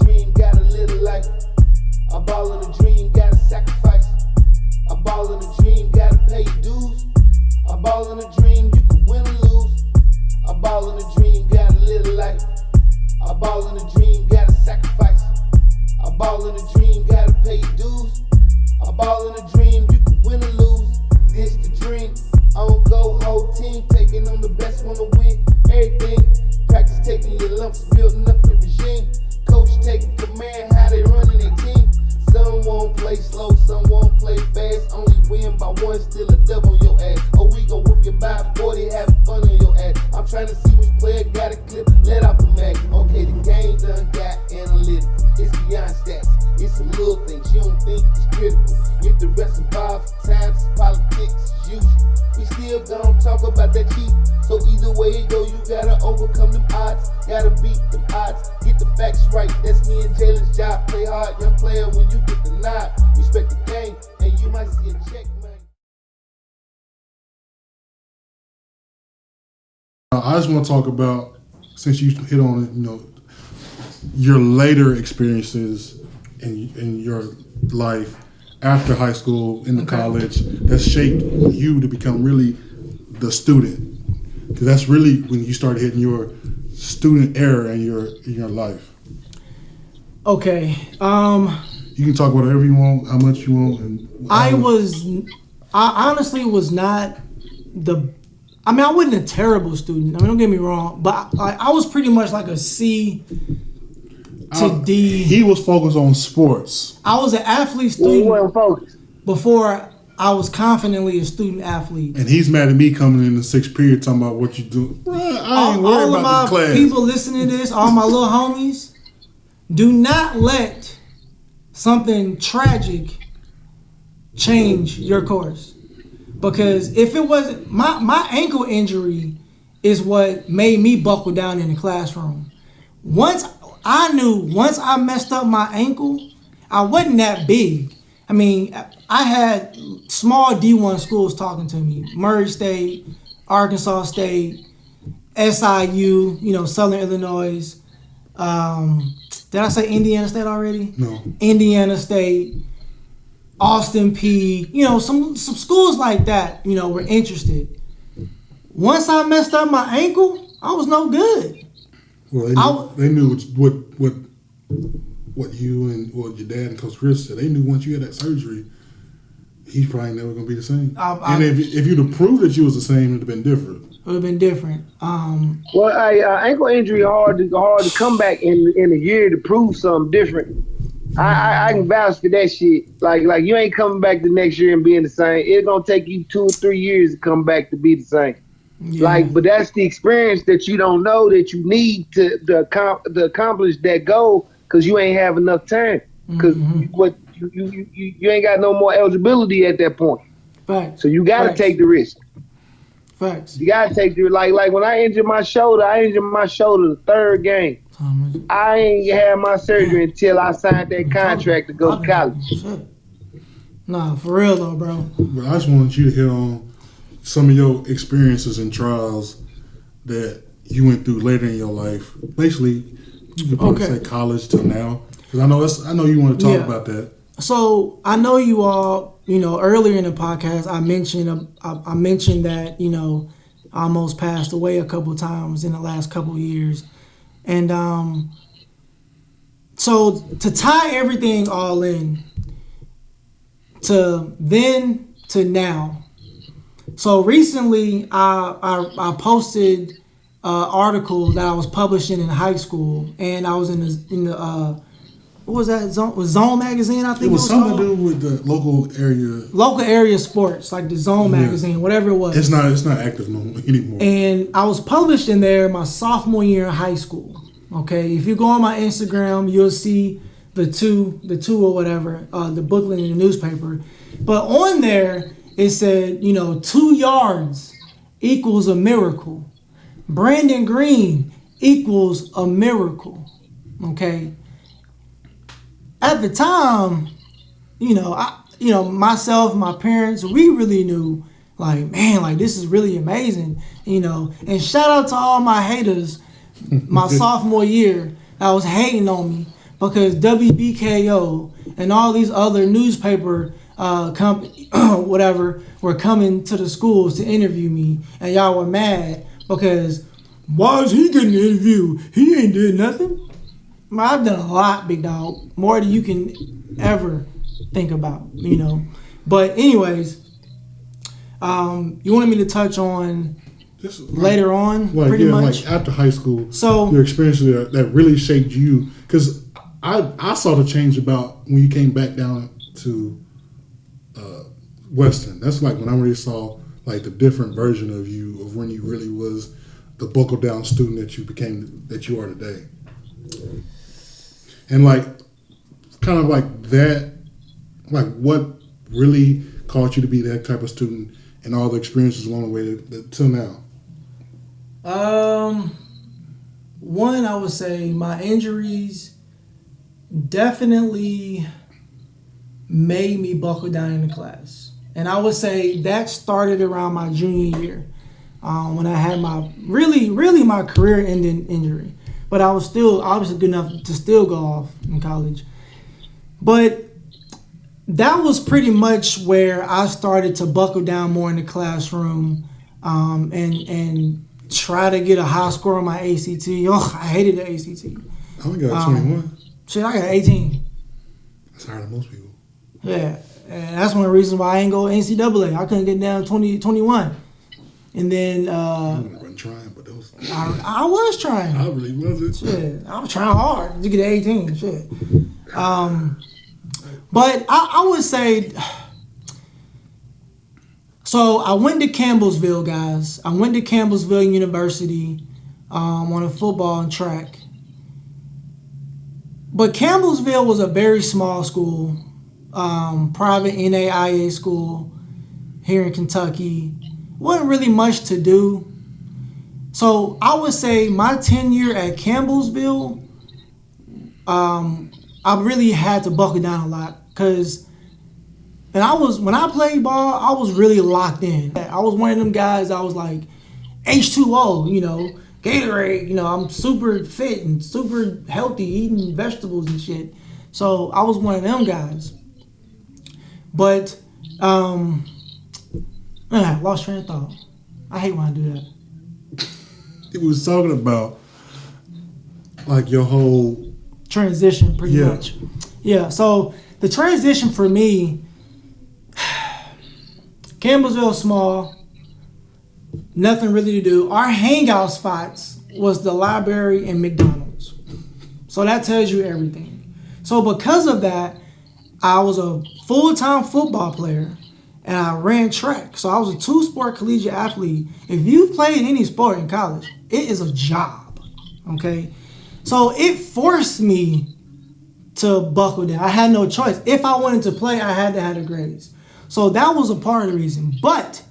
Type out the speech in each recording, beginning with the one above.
dream, gotta live a life. A ball in a dream, gotta sacrifice. A ball in a dream, gotta pay your dues. A ball in a dream, you can win or lose. A ball in a dream, gotta live a life. A ball in a dream, gotta sacrifice. A ball in a dream, gotta pay your dues. A ball in a dream, you can win or lose. This the dream. On go, whole team, taking on the best, wanna win everything. Practice taking your lumps, building up the regime. Coach taking command, how they running their team. Some won't play slow, some won't play fast. Only win by one, still a dub on your ass. Oh, we gon' whoop you by 40, having fun on your ass. I'm trying to see which player got a clip, let off the mag. Okay, the game done got analytical. It's beyond stats, it's some little things you don't think is critical. If the rest involved times, politics as usual. We still gon' talk about that cheat. So either way it go, you gotta overcome them odds. Gotta beat them odds, get the facts right. That's me and Jalen's job. Play hard, young player, when you get the nod. Respect the game, and you might see a check, man. I just want to talk about, since you hit on it, your later experiences in your life after high school, into college, that shaped you to become really the student. Because that's really when you started hitting your student era in your life. Okay. You can talk about whatever you want, how much you want. And I honestly was not I wasn't a terrible student. Don't get me wrong, but I was pretty much like a C to D. He was focused on sports. I was an athlete student before I was confidently a student athlete. And he's mad at me coming in the sixth period talking about what you do. I ain't worried about this class. All of my people listening to this, all my little homies, do not let something tragic change your course. Because if it wasn't, my ankle injury is what made me buckle down in the classroom. Once I messed up my ankle, I wasn't that big. I mean, I had small D1 schools talking to me. Murray State, Arkansas State, SIU, Southern Illinois. Did I say Indiana State already? No. Indiana State, Austin P. Some schools like that, were interested. Once I messed up my ankle, I was no good. Well, they knew what you and what your dad and Coach Chris said. They knew once you had that surgery, he's probably never going to be the same. And if you'd have proved that you was the same, it'd have been different. It would have been different. Well, ankle injury hard to come back in a year to prove something different. I can vouch for that shit. Like you ain't coming back the next year and being the same. It's gonna take you 2 or 3 years to come back to be the same. Yeah. But that's the experience that you don't know that you need to accomplish that goal, because you ain't have enough time. Because you ain't got no more eligibility at that point. Facts. So you got to take the risk. Facts. You got to take the like when I injured my shoulder. The third game. I ain't had my surgery until I signed that contract to go to college. Nah, for real though, bro. But I just wanted you to hit on some of your experiences and trials that you went through later in your life. Basically, you could probably say college till now. Because I know you want to talk about that. So I know you all, earlier in the podcast, I mentioned that, I almost passed away a couple of times in the last couple of years. And so to tie everything all in, to then to now. So recently I posted an article that I was publishing in high school, and I was in the what was that? Zone magazine, I think it was something to do with the local area sports, like the Zone magazine, whatever it was. It's not active anymore. And I was published in there my sophomore year in high school. Okay, if you go on my Instagram, you'll see the two or whatever, the booklet in the newspaper. But on there it said, 2 yards equals a miracle. Brandon Green equals a miracle. Okay. At the time, myself, my parents, we really knew, this is really amazing, And shout out to all my haters, my sophomore year, that was hating on me, because WBKO and all these other newspaper company, whatever, were coming to the schools to interview me, and y'all were mad because why is he getting an interview? He ain't did nothing. Man, I've done a lot, big dog, more than you can ever think about, you know. But anyways, you wanted me to touch on Just later on, pretty much. Like after high school, So your experiences that really shaped you. Because I saw the change about when you came back down to Western. That's like when I really saw like the different version of you of when you really was the buckled down student that you are today. And like kind of like that, like what really caused you to be that type of student and all the experiences along the way till now? One, I would say my injuries definitely made me buckle down in the class. And I would say that started around my junior year when I had my really my career-ending injury. But I was still obviously good enough to still go off in college. But that was pretty much where I started to buckle down more in the classroom and try to get a high score on my ACT. Oh, I hated the ACT. I only got 21. Shit, I got 18. That's higher than most people. Yeah, and that's one of the reasons why I ain't go NCAA. I couldn't get down 21. And then I wasn't trying, but those I was trying. I really wasn't. Shit, I was trying hard to get to 18. Shit. But I would say, so I went to Campbellsville, guys. I went to Campbellsville University on a football and track. But Campbellsville was a very small school, private NAIA school here in Kentucky. Wasn't really much to do. So I would say my tenure at Campbellsville, I really had to buckle down a lot because, when I played ball, I was really locked in. I was one of them guys. I was like H2O, you know, Gatorade. You know, I'm super fit and super healthy, eating vegetables and shit. So I was one of them guys. But man, I lost train of thought. I hate when I do that. It was talking about like your whole transition, pretty much. Yeah. So the transition for me, Campbellsville small, nothing really to do. Our hangout spots was the library and McDonald's. So that tells you everything. So because of that, I was a full-time football player and I ran track. So I was a two-sport collegiate athlete. If you've played any sport in college, it is a job, okay? So it forced me to buckle down. I had no choice. If I wanted to play, I had to have the grades. So that was a part of the reason. But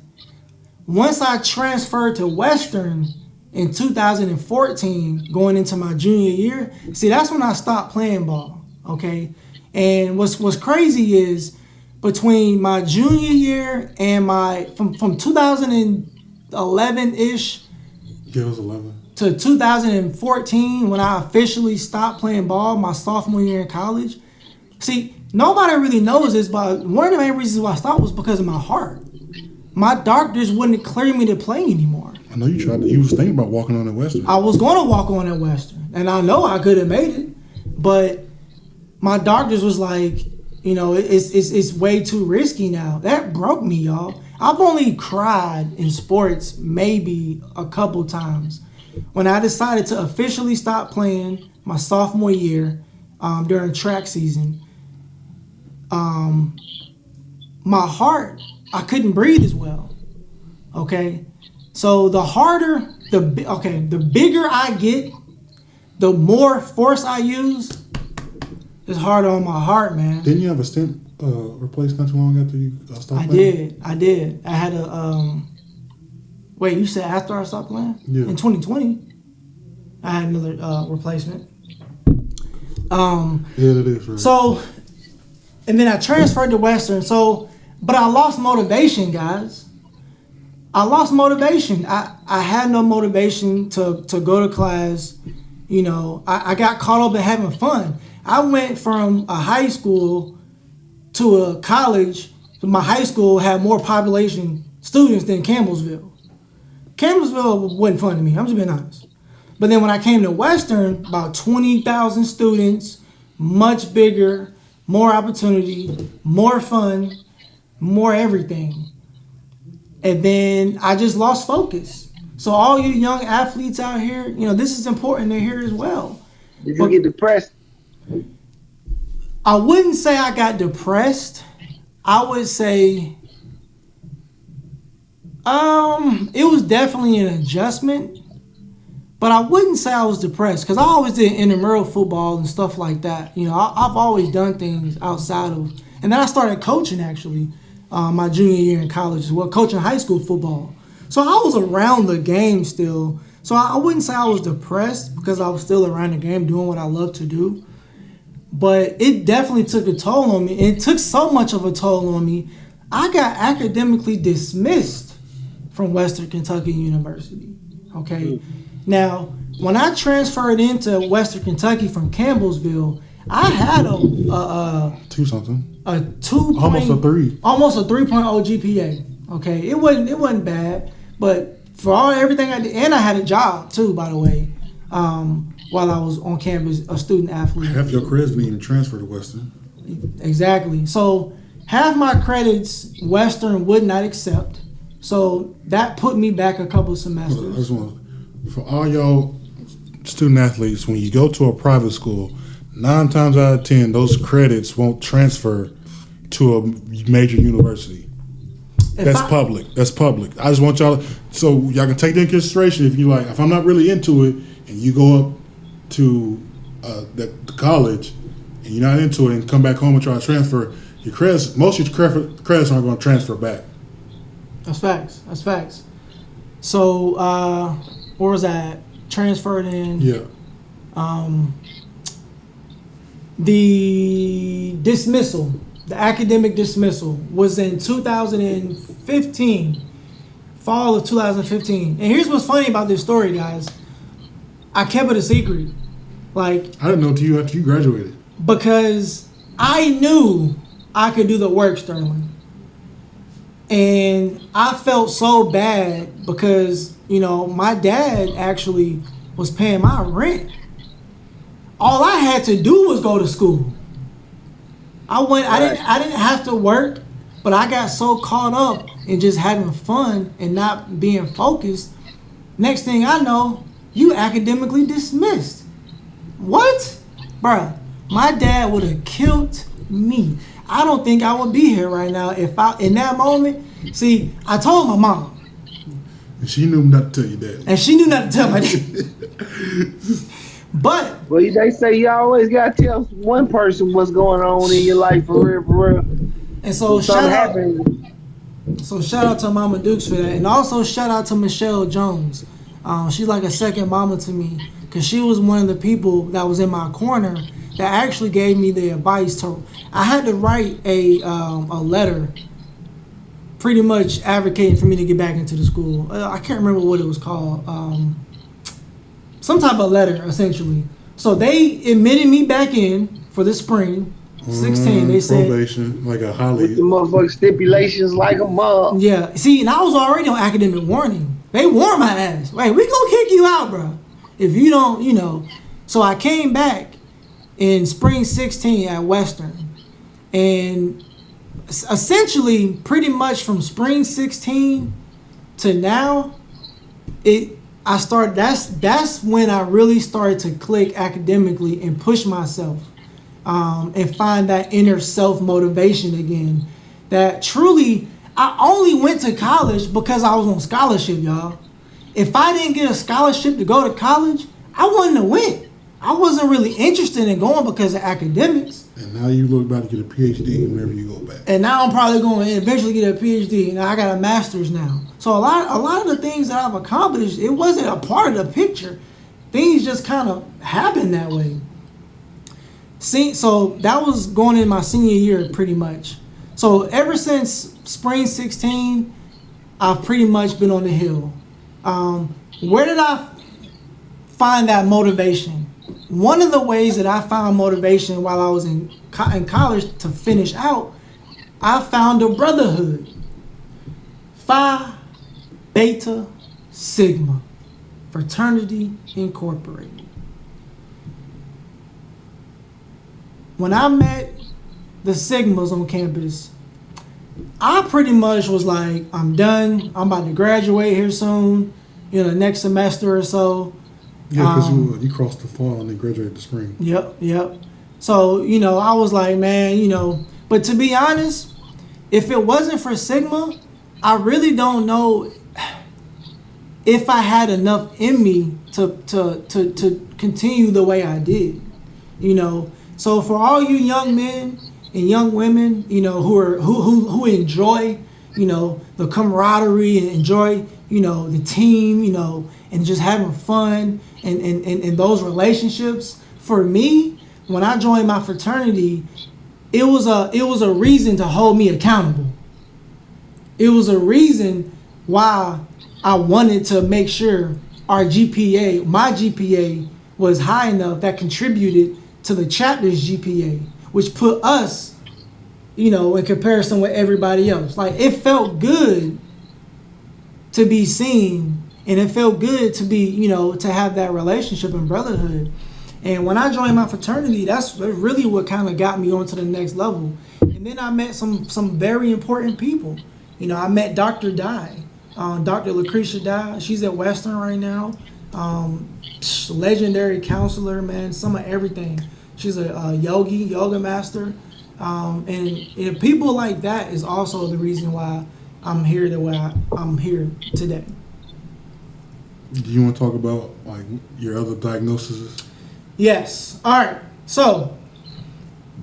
once I transferred to Western in 2014, going into my junior year, see, that's when I stopped playing ball, okay? And what's crazy is between my junior year and from 2011-ish Yeah, it was 11. to 2014, when I officially stopped playing ball, my sophomore year in college. See, nobody really knows this, but one of the main reasons why I stopped was because of my heart. My doctors wouldn't clear me to play anymore. I know you tried. You was thinking about walking on at Western. I was going to walk on at Western, and I know I could have made it, but my doctors was like, you know, it's way too risky now. That broke me, y'all. I've only cried in sports maybe a couple times. When I decided to officially stop playing my sophomore year during track season, my heart, I couldn't breathe as well. Okay, so the bigger I get, the more force I use. It's harder on my heart, man. Didn't you have a stent replaced not too long after you stopped playing? I did. I had a wait, you said after I stopped playing? Yeah. In 2020, I had another replacement. Yeah, that is right. So, and then I transferred to Western. So, but I lost motivation, guys. I lost motivation. I had no motivation to go to class You know, I got caught up in having fun. I went from a high school to a college. My high school had more population students than Campbellsville. Campbellsville wasn't fun to me. I'm just being honest. But then when I came to Western, about 20,000 students, much bigger, more opportunity, more fun, more everything. And then I just lost focus. So all you young athletes out here, you know, this is important to hear as well. Did you get depressed? I wouldn't say I got depressed. I would say it was definitely an adjustment, but I wouldn't say I was depressed because I always did intramural football and stuff like that. You know, I've always done things outside of, and then I started coaching actually my junior year in college as well, coaching high school football. So I was around the game still. So I wouldn't say I was depressed because I was still around the game doing what I love to do. But it definitely took a toll on me. And it took so much of a toll on me. I got academically dismissed from Western Kentucky University. Okay. Now, when I transferred into Western Kentucky from Campbellsville, I had a 2 almost a 3. Almost a 3.0 GPA. Okay. It wasn't bad, but for everything I did, and I had a job too, by the way. While I was on campus, a student athlete. Half your credits didn't even transfer to Western. Exactly. So half my credits Western would not accept. So that put me back a couple semesters. I just want, for all y'all student athletes, when you go to a private school, 9 times out of 10, those credits won't transfer to a major university. That's public. I just want y'all, so y'all can take that into consideration if you like. If I'm not really into it, and you go up to the college and you're not into it and come back home and try to transfer your credits, most of your credits aren't going to transfer back. That's facts. So where was that? Transferred in. Yeah. The dismissal, the academic dismissal was in 2015, fall of 2015. And here's what's funny about this story, guys. I kept it a secret. Like, I didn't know until you after you graduated. Because I knew I could do the work, Sterling. And I felt so bad because, you know, my dad actually was paying my rent. All I had to do was go to school. I didn't have to work, but I got so caught up in just having fun and not being focused. Next thing I know, you academically dismissed. What? Bruh, my dad would have killed me. I don't think I would be here right now if in that moment. See, I told my mom. And she knew not to tell you that. And she knew not to tell my dad. But well, they say you always gotta tell one person what's going on in your life for real. And so shout out to Mama Dukes for that, and also shout out to Michelle Jones. She's like a second mama to me because she was one of the people that was in my corner that actually gave me the advice to. I had to write a letter, pretty much advocating for me to get back into the school. I can't remember what it was called. Some type of letter, essentially. So they admitted me back in for the spring 16. They said probation, like a Holly. With the motherfucking stipulations like a mug. Yeah. See, and I was already on academic warning. They warned my ass. Wait, we gonna kick you out, bro. If you don't, you know. So I came back in spring 16 at Western, and essentially, pretty much from spring 16 to now, that's when I really started to click academically and push myself and find that inner self-motivation again. That truly, I only went to college because I was on scholarship, y'all. If I didn't get a scholarship to go to college, I wouldn't have went. I wasn't really interested in going because of academics. And now you look about to get a PhD whenever you go back. And now I'm probably going to eventually get a PhD. And I got a master's now. So a lot of the things that I've accomplished, it wasn't a part of the picture. Things just kind of happened that way. So that was going in my senior year pretty much. So ever since spring 16, I've pretty much been on the hill. Where did I find that motivation? one of the ways that I found motivation while I was in college to finish out, I found a brotherhood. Phi Beta Sigma Fraternity Incorporated. When I met the Sigmas on campus, I pretty much was like, I'm done. I'm about to graduate here soon, next semester or so. Yeah, because you crossed the fall and then graduated the spring. Yep. So, I was like, man, but to be honest, if it wasn't for Sigma, I really don't know if I had enough in me to continue the way I did, So for all you young men and young women, who enjoy, the camaraderie and enjoy, the team, and just having fun and those relationships. For me, when I joined my fraternity, it was a reason to hold me accountable. It was a reason why I wanted to make sure my GPA was high enough that contributed to the chapter's GPA, which put us, in comparison with everybody else. Like, it felt good to be seen, and it felt good to be, to have that relationship and brotherhood. And when I joined my fraternity, that's really what kind of got me onto the next level. And then I met some very important people. I met Dr. Dye, Dr. Lucretia Dye. She's at Western right now. Legendary counselor, man, some of everything. She's a yoga master. And people like that is also the reason why I'm here the way I'm here today. Do you want to talk about like your other diagnoses? Yes. All right. So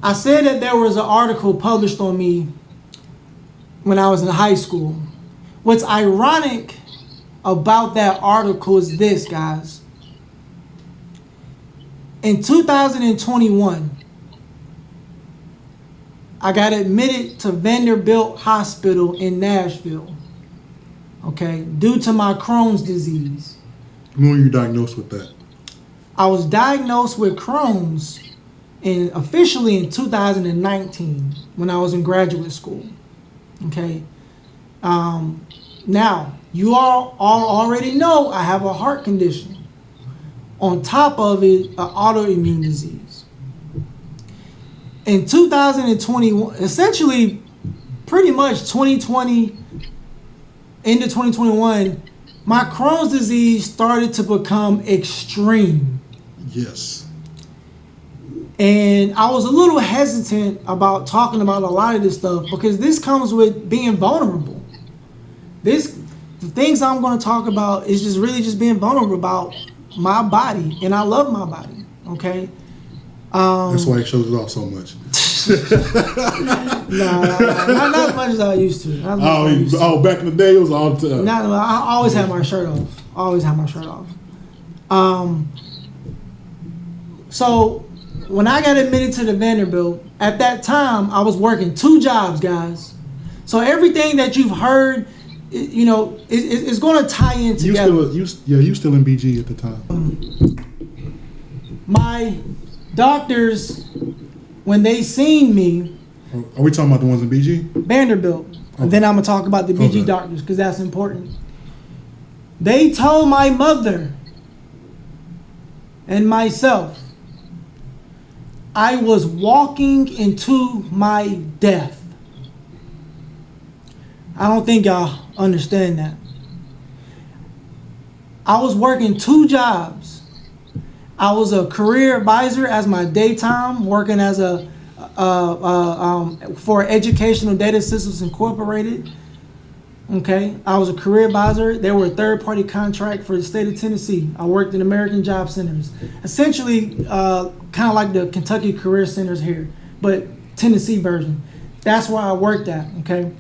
I said that there was an article published on me when I was in high school. What's ironic about that article is this, guys. In 2021, I got admitted to Vanderbilt Hospital in Nashville, okay, due to my Crohn's disease. When were you diagnosed with that? I was diagnosed with Crohn's officially in 2019 when I was in graduate school, okay. Now, you all already know I have a heart condition. On top of it, an autoimmune disease. In 2021, essentially, pretty much 2020 into 2021, my Crohn's disease started to become extreme. Yes. And I was a little hesitant about talking about a lot of this stuff because this comes with being vulnerable. The things I'm going to talk about is just really just being vulnerable about my body, and I love my body. Okay. That's why it shows it off so much. Not as much as I used to. Back in the day, it was all the time. I always had my shirt off. So when I got admitted to the Vanderbilt, at that time I was working 2 jobs, guys. So everything that you've heard, it's going to tie in together. You still in BG at the time. My doctors, when they seen me, are we talking about the ones in BG? Vanderbilt. Okay. And then I'm going to talk about the BG doctors because that's important. They told my mother and myself I was walking into my death. I don't think y'all understand that. I was working 2 jobs. I was a career advisor as my daytime, working as for Educational Data Systems Incorporated. Okay, I was a career advisor. They were a third-party contract for the state of Tennessee. I worked in American Job Centers, essentially kind of like the Kentucky Career Centers here, but Tennessee version. That's where I worked at. Okay,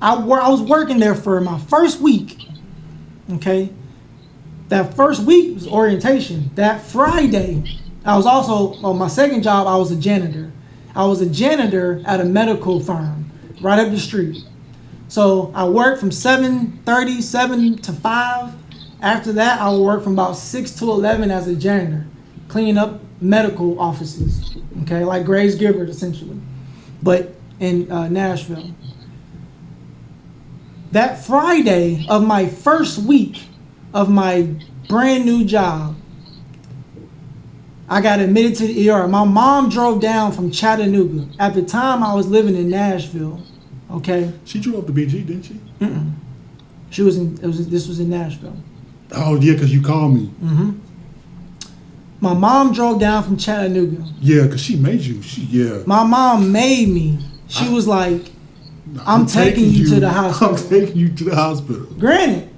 I was working there for my first week. Okay, that first week was orientation. That Friday, I was also on my second job. I was a janitor. I was a janitor at a medical firm right up the street. So I worked from 7 to 5. After that, I would work from about 6 to 11 as a janitor, cleaning up medical offices, okay, like Graves Gilbert essentially, but in Nashville. That Friday of my first week of my brand new job, I got admitted to the ER. My mom drove down from Chattanooga. At the time, I was living in Nashville. Okay. She drove up to BG, didn't she? Mm-mm. She was in. This was in Nashville. Oh yeah, because you called me. Mm-hmm. My mom drove down from Chattanooga. Yeah, because she made you. My mom made me. She was like, I'm taking you to the hospital. I'm taking you to the hospital. Granted,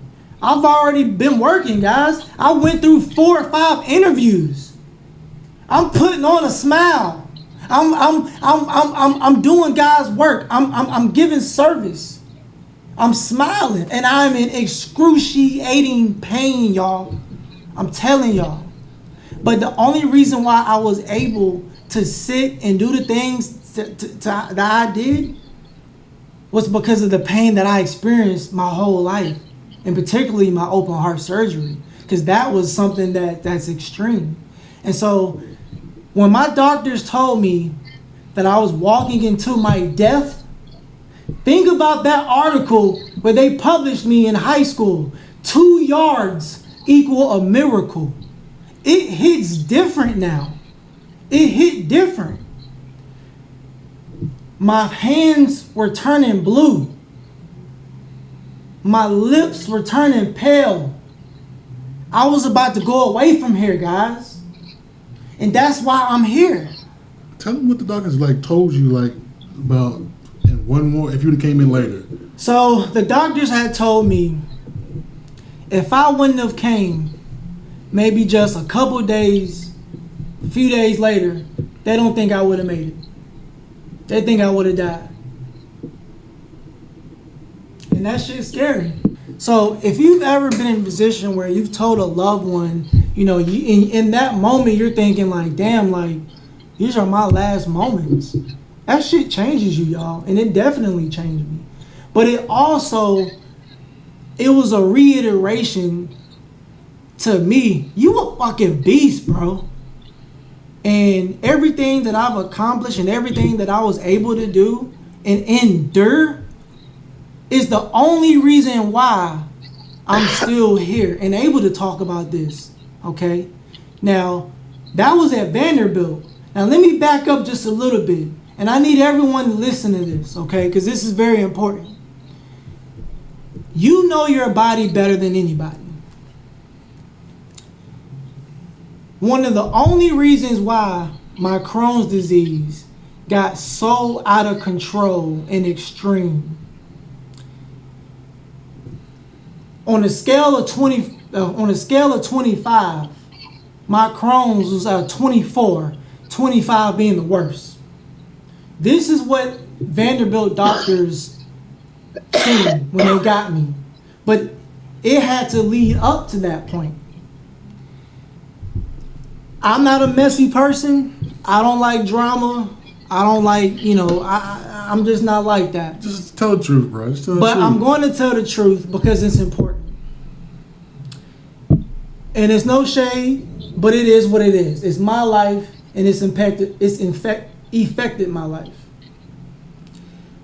I've already been working, guys. I went through 4 or 5 interviews. I'm putting on a smile. I'm doing God's work. I'm giving service. I'm smiling, and I'm in excruciating pain, y'all. I'm telling y'all. But the only reason why I was able to sit and do the things that I did was because of the pain that I experienced my whole life, and particularly my open heart surgery, because that was something that's extreme. And so when my doctors told me that I was walking into my death, think about that article where they published me in high school, 2 yards equal a miracle. It hits different now. It hit different. My hands were turning blue. My lips were turning pale. I was about to go away from here, guys. And that's why I'm here. Tell me what the doctors told you about, and one more if you'd have came in later. So the doctors had told me if I wouldn't have came, maybe just a couple days, a few days later, they don't think I would have made it. They think I would have died. And that shit's scary. So if you've ever been in a position where you've told a loved one, you in that moment you're thinking damn, these are my last moments. That shit changes you, y'all. And it definitely changed me. But it was a reiteration to me. You a fucking beast, bro. And everything that I've accomplished and everything that I was able to do and endure is the only reason why I'm still here and able to talk about this. Okay? Now, that was at Vanderbilt. Now, let me back up just a little bit. And I need everyone to listen to this, okay? Because this is very important. You know your body better than anybody. One of the only reasons why my Crohn's disease got so out of control and extreme, on a scale of 25, my Crohn's was at 24, 25 being the worst. This is what Vanderbilt doctors seen when they got me. But it had to lead up to that point. I'm not a messy person. I don't like drama. I don't like, I'm just not like that. Just tell the truth, bro. Just tell the But truth. I'm going to tell the truth because it's important. And it's no shade, but it is what it is. It's my life, and it's affected my life.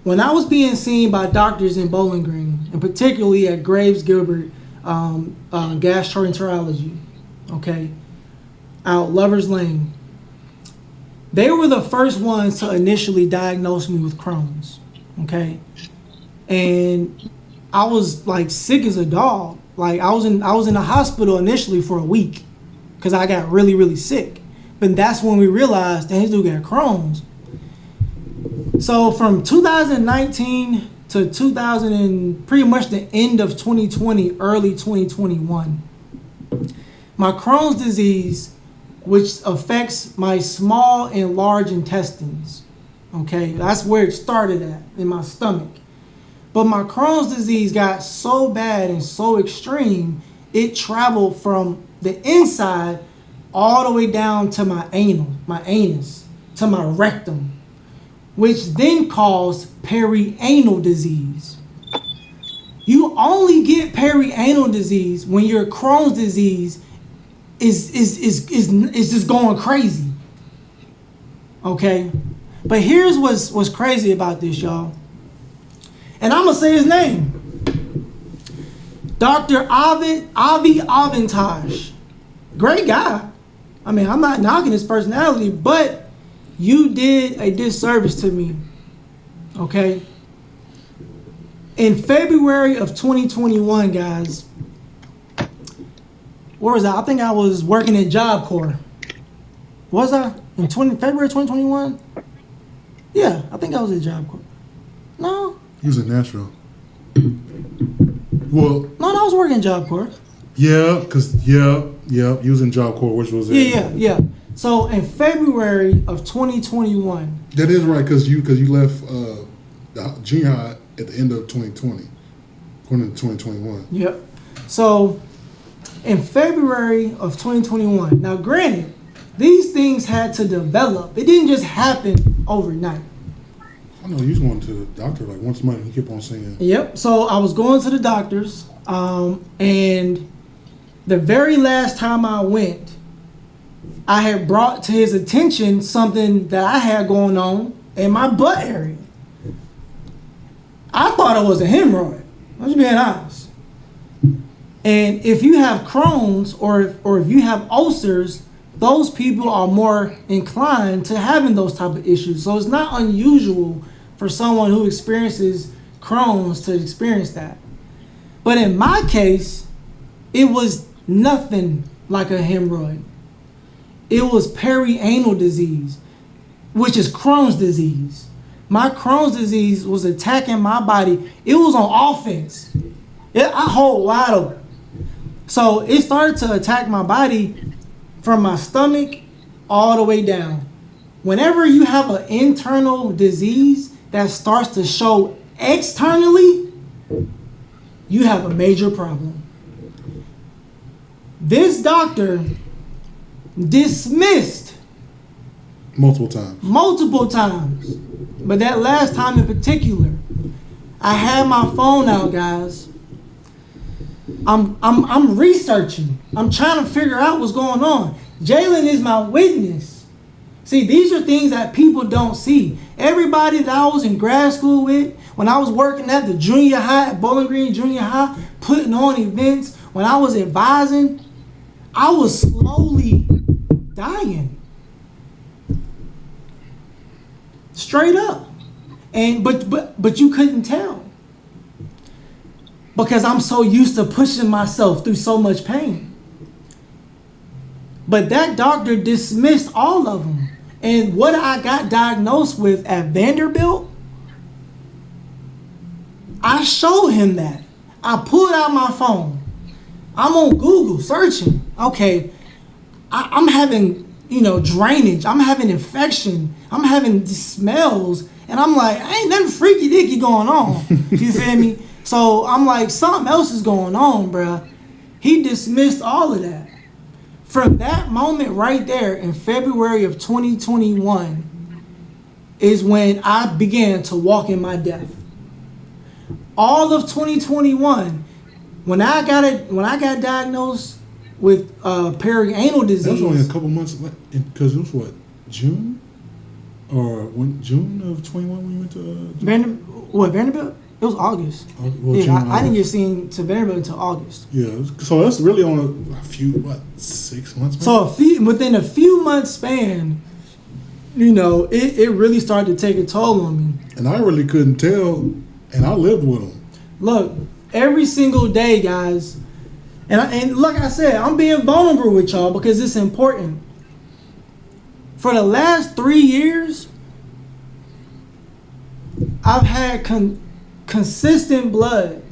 When I was being seen by doctors in Bowling Green, and particularly at Graves Gilbert Gastroenterology, okay, out Lover's Lane, they were the first ones to initially diagnose me with Crohn's, okay? And I was sick as a dog. I was in the hospital initially for a week because I got really, really sick. But that's when we realized that this dude got Crohn's. So from 2019 to 2000 and pretty much the end of 2020, early 2021, my Crohn's disease, which affects my small and large intestines, okay, that's where it started at, in my stomach. But my Crohn's disease got so bad and so extreme, it traveled from the inside all the way down to my anus, to my rectum, which then caused perianal disease. You only get perianal disease when your Crohn's disease is just going crazy. Okay, but here's what's crazy about this, y'all. And I'm gonna say his name, Dr. Avi Avantage. Great guy. I mean, I'm not knocking his personality, but you did a disservice to me. Okay. In February of 2021, guys, where was I? I think I was working in Job Corps. Was I? In February 2021? Yeah, I think I was at Job Corps. No. He was in Nashville. Well, No, I was working in Job Corps. yeah, he was in Job Corps, which was Yeah. So in February of 2021. That is right, because you left the junior high at the end of 2020, going into 2021. Yep. So in February of 2021. Now, granted, these things had to develop. It didn't just happen overnight. I know you was going to the doctor like once a month. He kept on saying. Yep. So I was going to the doctors, and the very last time I went, I had brought to his attention something that I had going on in my butt area. I thought it was a hemorrhoid. I'm just being honest. And if you have Crohn's or if you have ulcers, those people are more inclined to having those type of issues. So it's not unusual for someone who experiences Crohn's to experience that. But in my case, it was nothing like a hemorrhoid. It was perianal disease, which is Crohn's disease. My Crohn's disease was attacking my body. It was on offense. I hold wide open. So it started to attack my body from my stomach all the way down. Whenever you have an internal disease that starts to show externally, you have a major problem. This doctor dismissed Multiple times. But that last time in particular, I had my phone out, guys. I'm researching. I'm trying to figure out what's going on. Jalen is my witness. See, these are things that people don't see. Everybody that I was in grad school with, when I was working at the junior high, at Bowling Green Junior High, putting on events, when I was advising, I was slowly dying. Straight up. And but you couldn't tell. Because I'm so used to pushing myself through so much pain. But that doctor dismissed all of them. And what I got diagnosed with at Vanderbilt, I showed him that. I pulled out my phone. I'm on Google searching. Okay, I'm having, drainage. I'm having infection. I'm having smells. And I'm like, ain't nothing freaky dicky going on. You feel me? So I'm like, something else is going on, bruh. He dismissed all of that. From that moment right there in February of 2021 is when I began to walk in my death. All of 2021, when I got diagnosed with perianal disease. That was only a couple months, because it was what, June? Or June of 21 when you went to Vanderbilt? It was August. I didn't get seen to Vanderbilt until August. Yeah, so that's really on a few, 6 months? Maybe? So within a few months span, it really started to take a toll on me. And I really couldn't tell, and I lived with them. Look, every single day, guys, and like I said, I'm being vulnerable with y'all because it's important. For the last 3 years, I've had consistent blood,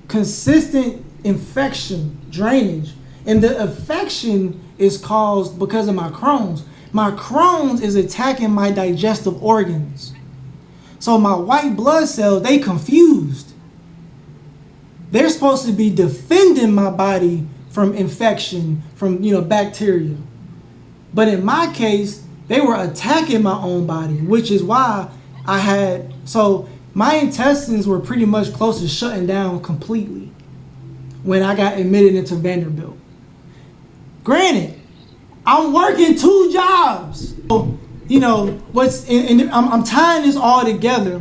consistent infection, drainage. And the infection is caused because of my Crohn's. My Crohn's is attacking my digestive organs. So my white blood cells, they confused. They're supposed to be defending my body from infection, from bacteria. But in my case, they were attacking my own body, which is why my intestines were pretty much close to shutting down completely when I got admitted into Vanderbilt. Granted, I'm working 2 jobs. So, you know, I'm tying this all together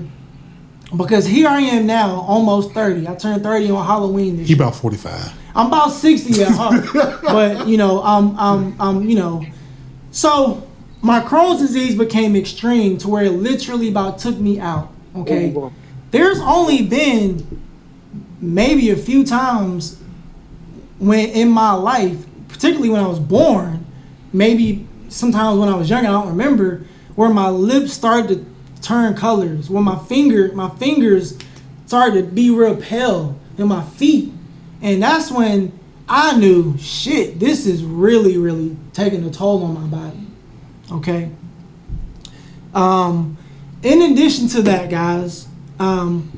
because here I am now, almost 30. I turned 30 on Halloween this He year. about 45. I'm about 60 at heart. But, you know, I'm, you know. So my Crohn's disease became extreme to where it literally about took me out. Okay. There's only been maybe a few times when in my life, particularly when I was born, maybe sometimes when I was younger, I don't remember, where my lips started to turn colors, where my fingers started to be real pale, and my feet. And that's when I knew, shit, this is really, really taking a toll on my body. Okay. In addition to that, guys, I'm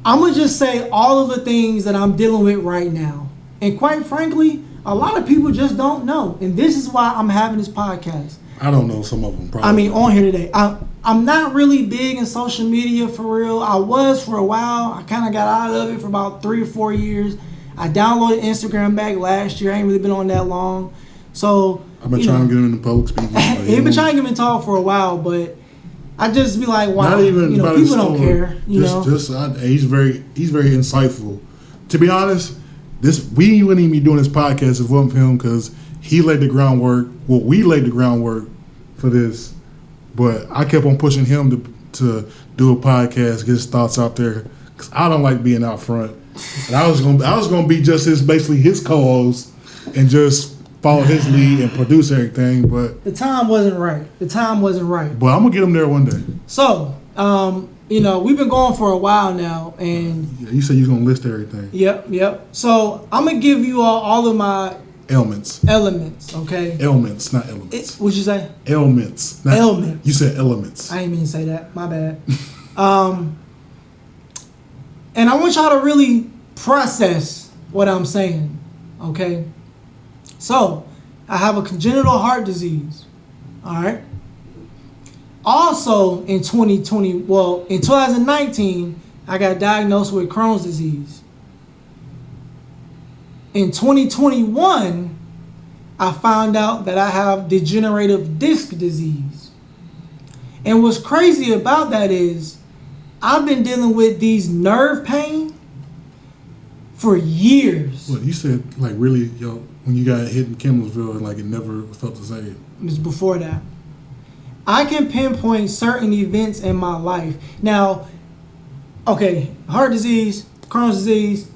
gonna just say all of the things that I'm dealing with right now. And quite frankly, a lot of people just don't know. And this is why I'm having this podcast. I don't know some of them probably. I mean, on here today. I'm not really big in social media for real. I was for a while. I kind of got out of it for about 3 or 4 years. I downloaded Instagram back last year. I ain't really been on that long. So I've been trying to get him into public speaking. He's been trying to get him talk for a while, but I just be like, wow, Not even you know, about people his don't story. care. He's very insightful. To be honest, we wouldn't even be doing this podcast if it wasn't for him because he laid the groundwork. Well, we laid the groundwork for this, but I kept on pushing him to do a podcast, get his thoughts out there because I don't like being out front. And I was gonna be just basically his co-host and just follow his lead and produce everything, but the time wasn't right. But I'm gonna get him there one day. So, you know, we've been going for a while now, and Yeah, you said you're gonna list everything. Yep. So I'm gonna give you all of my Elements, okay? Elements, not elements. What'd you say? Ailments. Ailments. You said elements. I didn't mean to say that. My bad. And I want y'all to really process what I'm saying, okay? So, I have a congenital heart disease, all right? Also, in 2019, I got diagnosed with Crohn's disease. In 2021, I found out that I have degenerative disc disease. And what's crazy about that is I've been dealing with these nerve pain for years. What you said, like really, when you got hit in Kimmelsville, and like it never felt the same. It was before that. I can pinpoint certain events in my life. Now, okay, heart disease, Crohn's disease,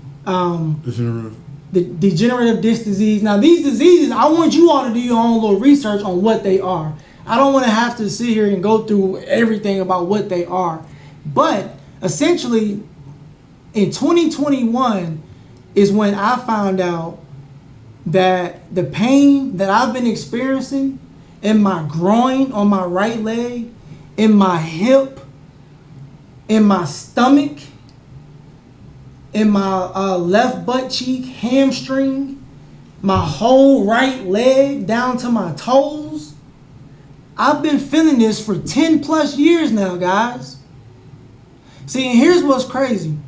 the degenerative disc disease. Now, these diseases, I want you all to do your own little research on what they are. I don't want to have to sit here and go through everything about what they are. But essentially, in 2021 is when I found out that the pain that I've been experiencing in my groin, on my right leg, in my hip, in my stomach, in my left butt cheek, hamstring, my whole right leg down to my toes. I've been feeling this for 10 plus years now, guys. See, and here's what's crazy.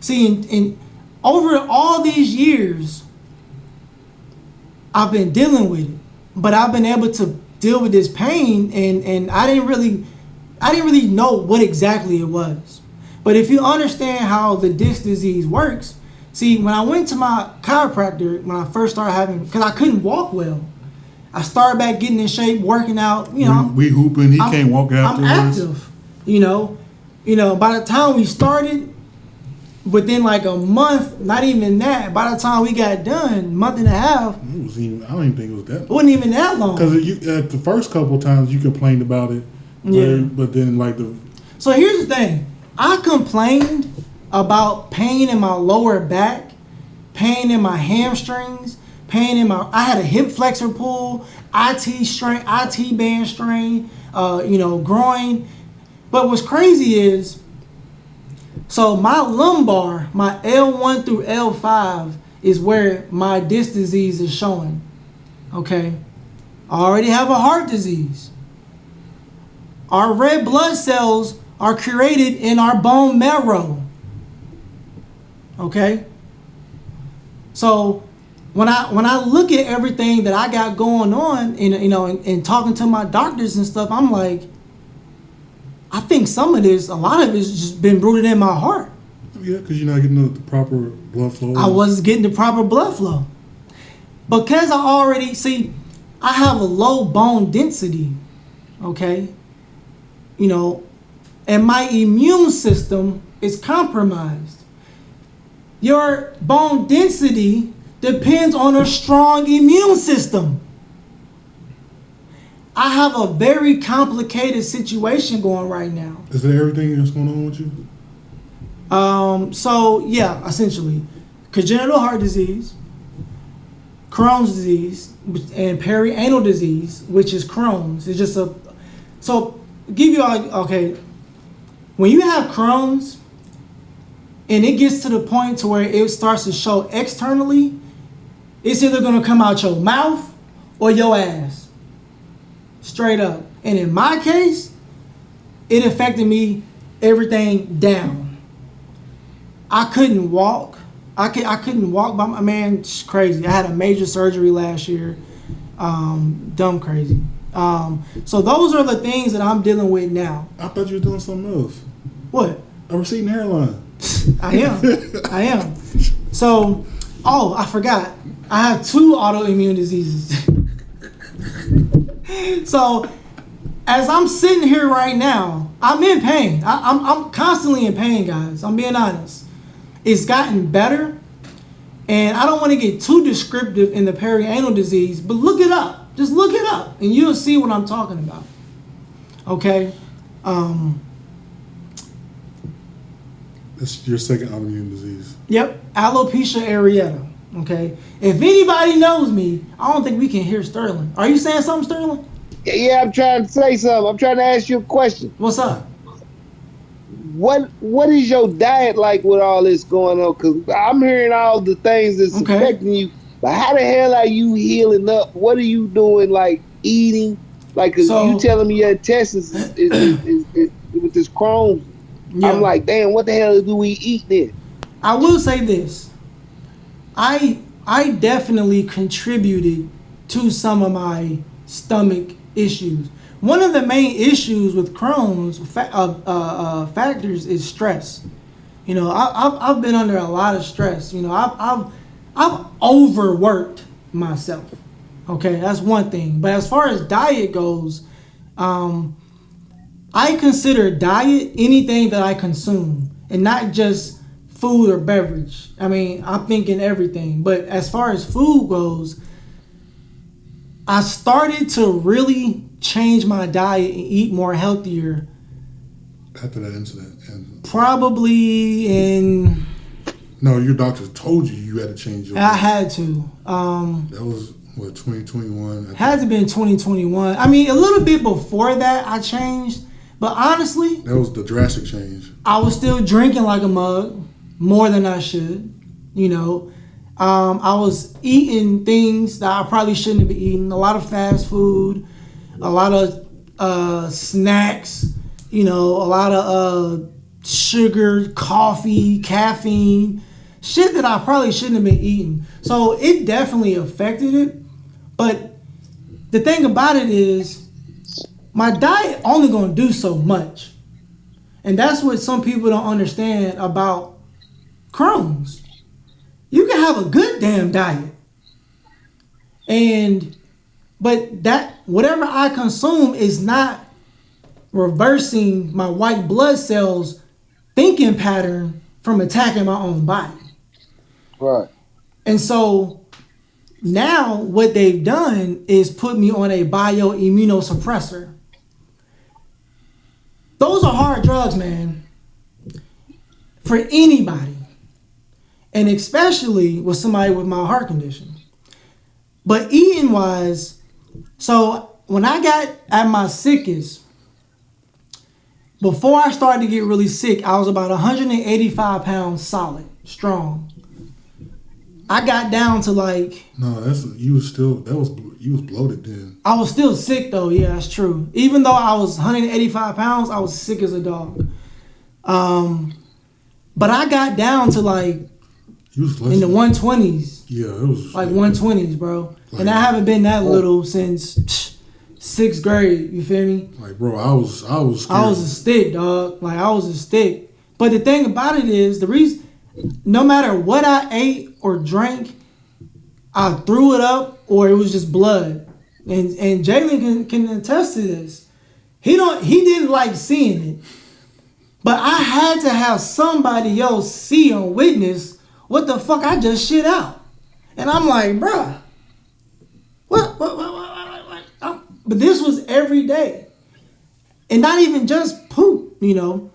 See, in over all these years, I've been dealing with it, but I've been able to deal with this pain, and I didn't really know what exactly it was. But if you understand how the disc disease works, see, when I went to my chiropractor, when I first started having, because I couldn't walk well, I started back getting in shape, working out. You know, we hooping. He can't walk afterwards. I'm active. You know. By the time we started, within like a month, not even that. By the time we got done, month and a half. I don't even think it was that. It wasn't even that long. Because at the first couple of times you complained about it. Yeah. But then like the. So here's the thing. I complained about pain in my lower back, pain in my hamstrings, pain in my. I had a hip flexor pull, IT band strain, groin. But what's crazy is, so my lumbar, my L1 through L5 is where my disc disease is showing. Okay, I already have a heart disease. Our red blood cells are created in our bone marrow. Okay? So when I look at everything that I got going on, and talking to my doctors and stuff, I'm like, I think a lot of it's just been rooted in my heart. Yeah, because you're not getting the proper blood flow. I wasn't getting the proper blood flow because I have a low bone density, okay, and my immune system is compromised. Your bone density depends on a strong immune system. I have a very complicated situation going right now. Is that everything that's going on with you? So yeah, essentially, congenital heart disease, Crohn's disease, and perianal disease, which is Crohn's. It's just when you have Crohn's, and it gets to the point to where it starts to show externally, it's either gonna come out your mouth or your ass, straight up. And in my case, it affected me everything down. I couldn't walk. I couldn't walk by my man. It's crazy. I had a major surgery last year. Dumb crazy. So those are the things that I'm dealing with now. I thought you were doing something else. What? A receding hairline. I am. So, I forgot. I have 2 autoimmune diseases. So, as I'm sitting here right now, I'm in pain. I'm constantly in pain, guys. I'm being honest. It's gotten better, and I don't want to get too descriptive in the perianal disease, but look it up. Just look it up, and you'll see what I'm talking about. Okay? That's your second autoimmune disease. Yep, alopecia areata. Okay? If anybody knows me, I don't think we can hear Sterling. Are you saying something, Sterling? Yeah, I'm trying to say something. I'm trying to ask you a question. What's up? What is your diet like with all this going on? Because I'm hearing all the things that's affecting you. But how the hell are you healing up? What are you doing, like eating? Like, cause you telling me your intestines is with this Crohn's. Yeah. I'm like, damn, what the hell do we eat then? I will say this. I definitely contributed to some of my stomach issues. One of the main issues with Crohn's factors is stress. I've been under a lot of stress. I've overworked myself. Okay, that's one thing. But as far as diet goes, I consider diet anything that I consume, and not just food or beverage. I mean, I'm thinking everything. But as far as food goes, I started to really change my diet and eat more healthier after that incident. And probably in... No, your doctor told you had to change your... I had to. That was, 2021? Had to be in 2021. I mean, a little bit before that I changed. But honestly... That was the drastic change. I was still drinking like a mug, more than I should, I was eating things that I probably shouldn't be eating. A lot of fast food, a lot of snacks, a lot of sugar, coffee, caffeine, shit that I probably shouldn't have been eating. So it definitely affected it. But the thing about it is, my diet only gonna do so much. And that's what some people don't understand about Crohn's. You can have a good damn diet. But that whatever I consume is not reversing my white blood cells thinking pattern from attacking my own body. Right. And so now what they've done is put me on a bioimmunosuppressor. Those are hard drugs, man, for anybody. And especially with somebody with my heart condition. But eating wise, so when I got at my sickest, before I started to get really sick, I was about 185 pounds solid, strong. I got down to like... No, you was bloated then. I was still sick though, yeah, that's true. Even though I was 185 pounds, I was sick as a dog. But I got down to like... in the 120s. Yeah, it was like 120s, bro. Like, and I haven't been that little since 6th grade. You feel me? Like, bro, I was scared. I was a stick, dog. Like, I was a stick. But the thing about it is, the reason, no matter what I ate or drank, I threw it up or it was just blood. And Jalen can attest to this. He didn't like seeing it. But I had to have somebody else see or witness what the fuck I just shit out. And I'm like, bruh, what? But this was every day. And not even just poop, you know.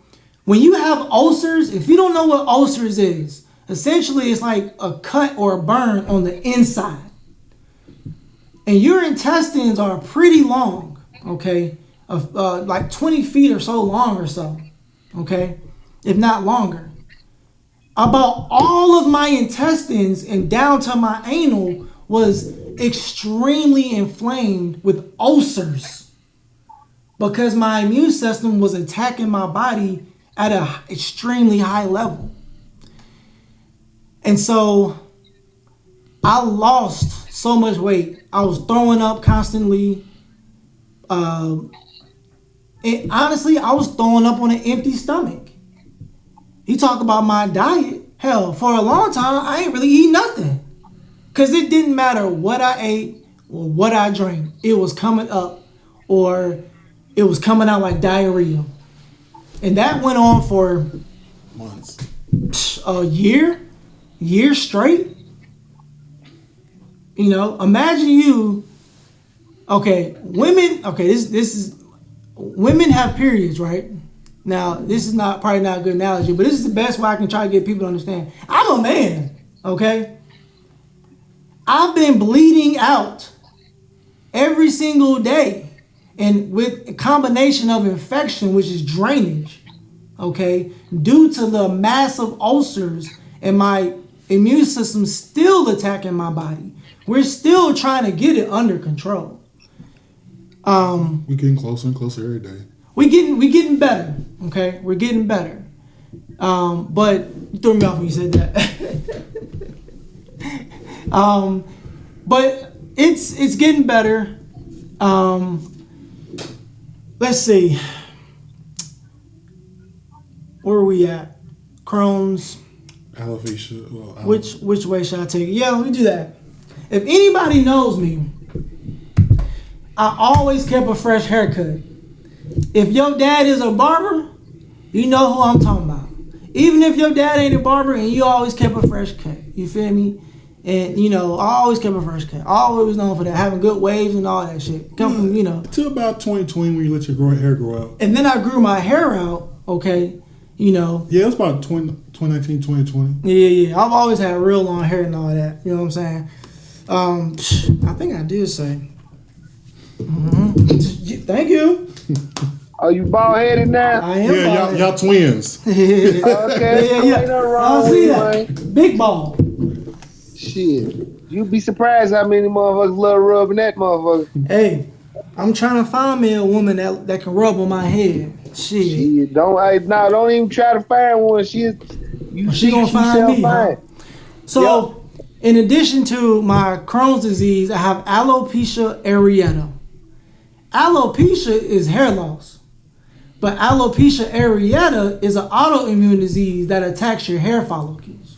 When you have ulcers, if you don't know what ulcers is, essentially it's like a cut or a burn on the inside. And your intestines are pretty long, okay? Like 20 feet or so long or so, okay? If not longer. About all of my intestines and down to my anal was extremely inflamed with ulcers because my immune system was attacking my body at an extremely high level. And so I lost so much weight. I was throwing up constantly. And honestly, I was throwing up on an empty stomach. You talk about my diet. Hell, for a long time, I ain't really eat nothing. Because it didn't matter what I ate or what I drank. It was coming up or it was coming out like diarrhea. And that went on for months. A year straight. You know, imagine you, women have periods, right? Now, this is probably not a good analogy, but this is the best way I can try to get people to understand. I'm a man, okay? I've been bleeding out every single day. And with a combination of infection, which is drainage, okay, due to the massive ulcers and my immune system still attacking my body. We're still trying to get it under control. We're getting closer and closer every day. We getting better, okay? We're getting better. But you threw me off when you said that. But it's getting better. Let's see. Where are we at? Crohn's. Alopecia. Which way should I take it? Yeah, let me do that. If anybody knows me, I always kept a fresh haircut. If your dad is a barber, you know who I'm talking about. Even if your dad ain't a barber and you always kept a fresh cut. You feel me? And, you know, I always kept a fresh cut. I always known for that, having good waves and all that shit. Come from, you know. Till about 2020 when you let your hair grow out. And then I grew my hair out, okay, you know. Yeah, it was about 2019, 2020. Yeah. I've always had real long hair and all that. You know what I'm saying? I think I did say. Mm-hmm. Thank you. Are you bald headed now? I am. Yeah, y'all twins. Okay. Yeah. I see that. Big ball. Shit. You'd be surprised how many motherfuckers love rubbing that motherfucker. Hey, I'm trying to find me a woman that can rub on my head. Shit. Don't even try to find one. She gonna find me. Huh? So, in addition to my Crohn's disease, I have alopecia areata. Alopecia is hair loss, but alopecia areata is an autoimmune disease that attacks your hair follicles.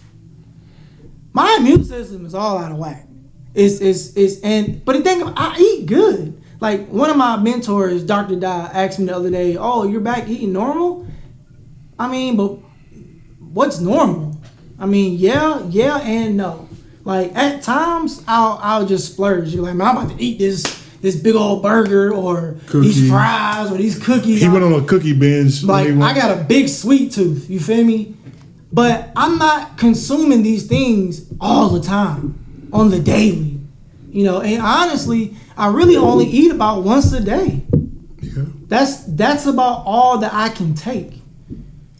My immune system is all out of whack. But the thing, I eat good. Like one of my mentors, Dr. Dye, asked me the other day, "Oh, you're back eating normal?" I mean, but what's normal? I mean, yeah and no. Like at times, I'll just splurge. You're like, man, I'm about to eat this big old burger or these fries or these cookies. He went on a cookie binge. Like I got a big sweet tooth. You feel me? But I'm not consuming these things all the time, on the daily. You know, and honestly, I really only eat about once a day. Yeah. That's about all that I can take.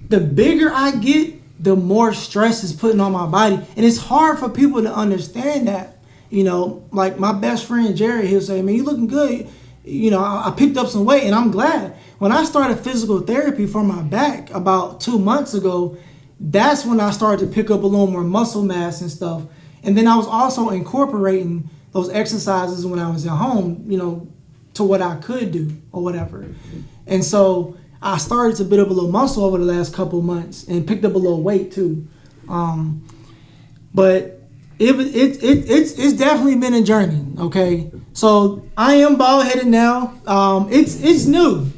The bigger I get, the more stress is putting on my body. And it's hard for people to understand that. You know, like my best friend Jerry, he'll say, man, you looking good. You know, I picked up some weight and I'm glad. When I started physical therapy for my back about 2 months ago, that's when I started to pick up a little more muscle mass and stuff. And then I was also incorporating those exercises when I was at home, you know, to what I could do or whatever. And so I started to build up a little muscle over the last couple of months and picked up a little weight too. But it's definitely been a journey. Okay, so I am bald headed now. It's new.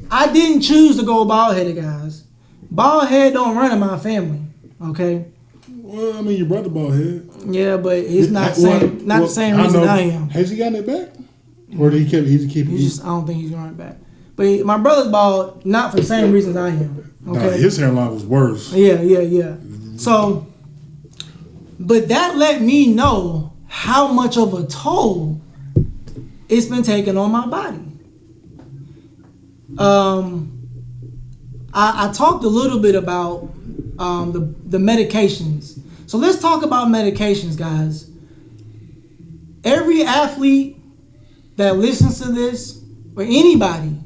I didn't choose to go bald headed, guys. Bald head don't run in my family. Okay. Well, I mean, your brother bald head. Yeah, but it's not the same reason I am. Has he gotten it back, or did he keep? I don't think he's going back. But my brother's bald, not for the same reasons I am. Okay. Nah, his hairline was worse. Yeah. So, but that let me know how much of a toll it's been taking on my body. I talked a little bit about the medications. So let's talk about medications, guys. Every athlete that listens to this, or anybody,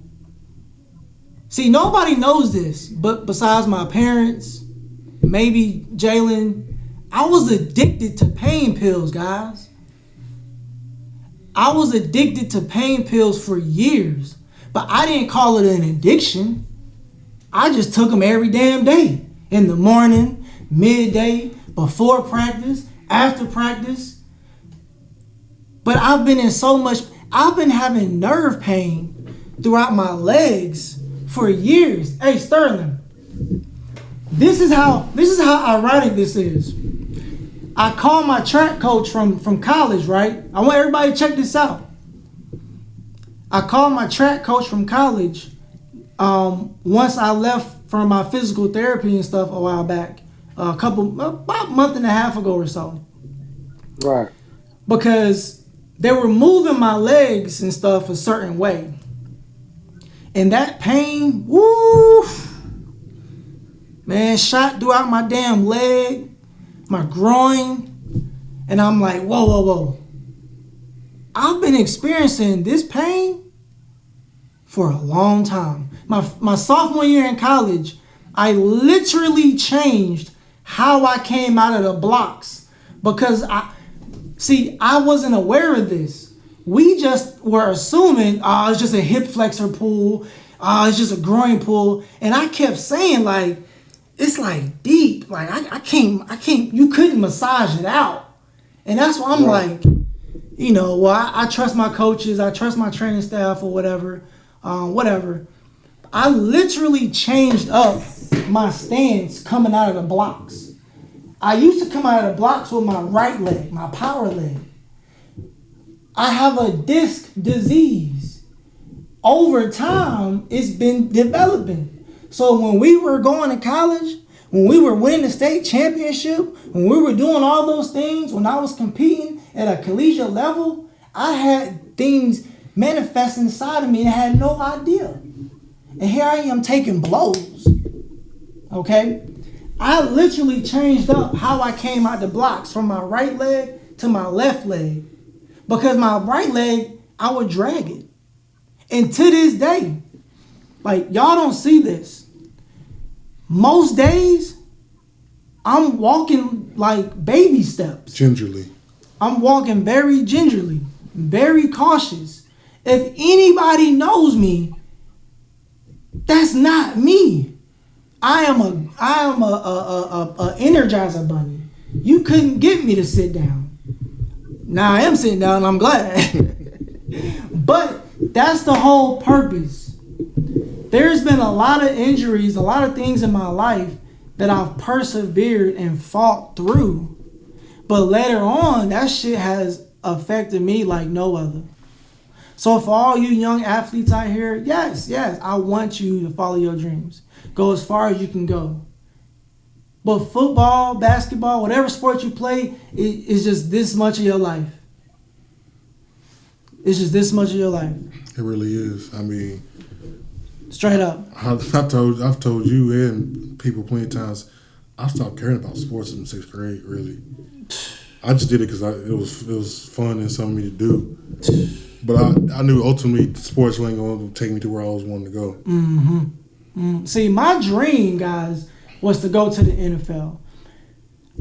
see, nobody knows this, but besides my parents, maybe Jalen, I was addicted to pain pills, guys. I was addicted to pain pills for years, but I didn't call it an addiction. I just took them every damn day. In the morning, midday, before practice, after practice. But I've been having nerve pain throughout my legs for years. Hey, Sterling, this is how ironic this is. I called my track coach from college, right? I want everybody to check this out. I called my track coach from college once I left from my physical therapy and stuff a while back, about a month and a half ago or so. Right. Because they were moving my legs and stuff a certain way. And that pain, woo, man, shot throughout my damn leg, my groin. And I'm like, whoa. I've been experiencing this pain for a long time. My sophomore year in college, I literally changed how I came out of the blocks because I wasn't aware of this. We just were assuming, it's just a hip flexor pull, it's just a groin pull, and I kept saying like, it's like deep, like I can't. You couldn't massage it out, and that's why I'm like, you know, well, I trust my coaches, I trust my training staff or whatever. I literally changed up my stance coming out of the blocks. I used to come out of the blocks with my right leg, my power leg. I have a disc disease. Over time, it's been developing. So when we were going to college, when we were winning the state championship, when we were doing all those things, when I was competing at a collegiate level, I had things manifest inside of me and I had no idea. And here I am taking blows. Okay? I literally changed up how I came out the blocks from my right leg to my left leg. Because my right leg, I would drag it. And to this day, like, y'all don't see this. Most days, I'm walking like baby steps. Gingerly. I'm walking very gingerly, very cautious. If anybody knows me, that's not me. I am a Energizer bunny. You couldn't get me to sit down. Now I am sitting down and I'm glad. But that's the whole purpose. There's been a lot of injuries, a lot of things in my life that I've persevered and fought through. But later on, that shit has affected me like no other. So for all you young athletes out here, yes, I want you to follow your dreams. Go as far as you can go. But football, basketball, whatever sport you play, it's just this much of your life. It's just this much of your life. It really is. I mean, straight up. I've told you and people plenty of times, I stopped caring about sports in 6th grade, really. I just did it because it was fun and something for me to do. But I knew ultimately sports wasn't going to take me to where I was wanting to go. Mm-hmm. See, my dream, guys, was to go to the NFL.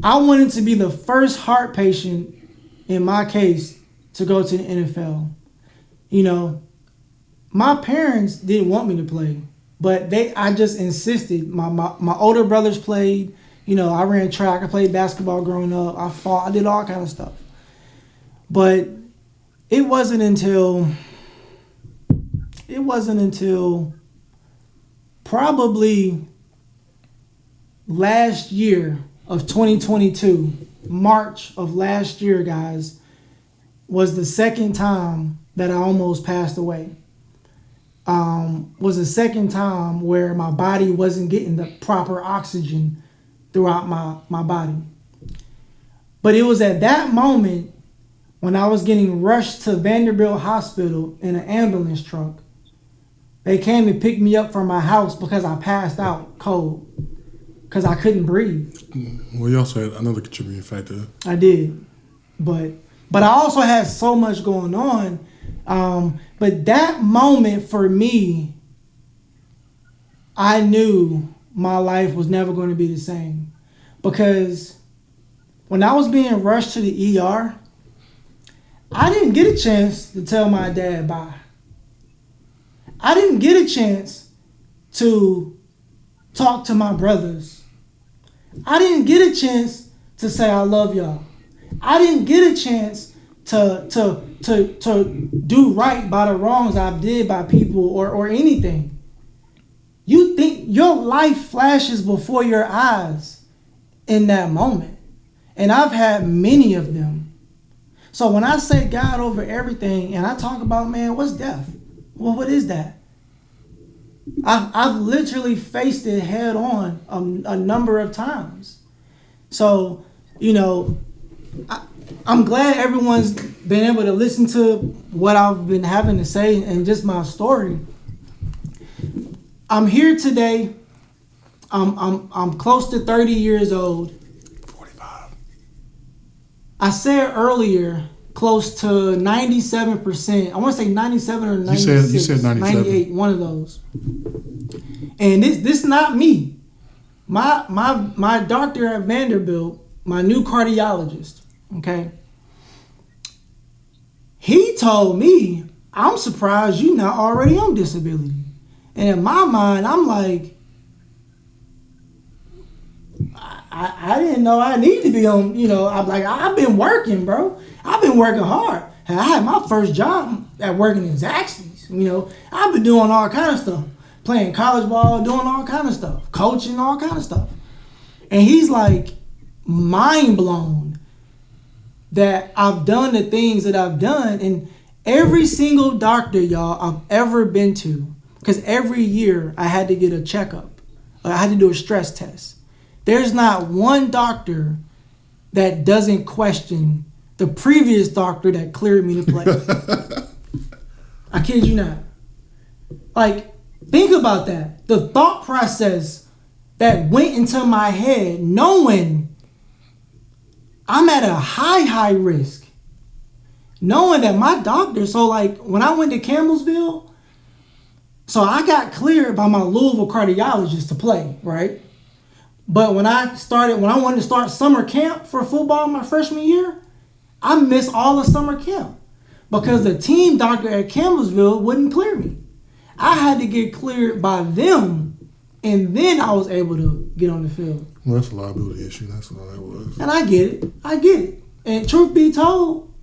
I wanted to be the first heart patient in my case to go to the NFL. You know, my parents didn't want me to play, but I just insisted. My older brothers played. You know, I ran track. I played basketball growing up. I fought. I did all kind of stuff. But it wasn't until probably last year of 2022, March of last year, guys, was the second time that I almost passed away. Was the second time where my body wasn't getting the proper oxygen throughout my body. But it was at that moment when I was getting rushed to Vanderbilt Hospital in an ambulance truck. They came and picked me up from my house because I passed out cold, because I couldn't breathe. Well, you also had another contributing factor. I did. But I also had so much going on. But that moment for me, I knew my life was never going to be the same. Because when I was being rushed to the ER, I didn't get a chance to tell my dad bye. I didn't get a chance to talk to my brothers. I didn't get a chance to say I love y'all. I didn't get a chance to do right by the wrongs I did by people or anything. You think your life flashes before your eyes in that moment. And I've had many of them. So when I say God over everything and I talk about, man, what's death? Well, what is that? I've literally faced it head on a number of times. So, you know, I'm glad everyone's been able to listen to what I've been having to say and just my story. I'm here today. I'm close to 30 years old. 45. I said earlier, close to 97%. I want to say 97 or 96. You said 97. 98, one of those. And this is not me. My doctor at Vanderbilt, my new cardiologist, okay, he told me, I'm surprised you're not already on disability. And in my mind, I'm like, I didn't know I need to be on, you know, I'm like, I've been working, bro. I've been working hard. I had my first job at working in Zaxby's, you know. I've been doing all kind of stuff. Playing college ball, doing all kind of stuff. Coaching, all kind of stuff. And he's like mind blown that I've done the things that I've done. And every single doctor, y'all, I've ever been to, because every year I had to get a checkup. I had to do a stress test. There's not one doctor that doesn't question the previous doctor that cleared me to play. I kid you not. Like, think about that. The thought process that went into my head, knowing I'm at a high risk. Knowing that my doctor, so like when I went to Campbellsville, so I got cleared by my Louisville cardiologist to play, right? But when I wanted to start summer camp for football my freshman year, I missed all of summer camp because the team doctor at Campbellsville wouldn't clear me. I had to get cleared by them, and then I was able to get on the field. Well, that's a liability issue. That's all that was. And I get it. And truth be told,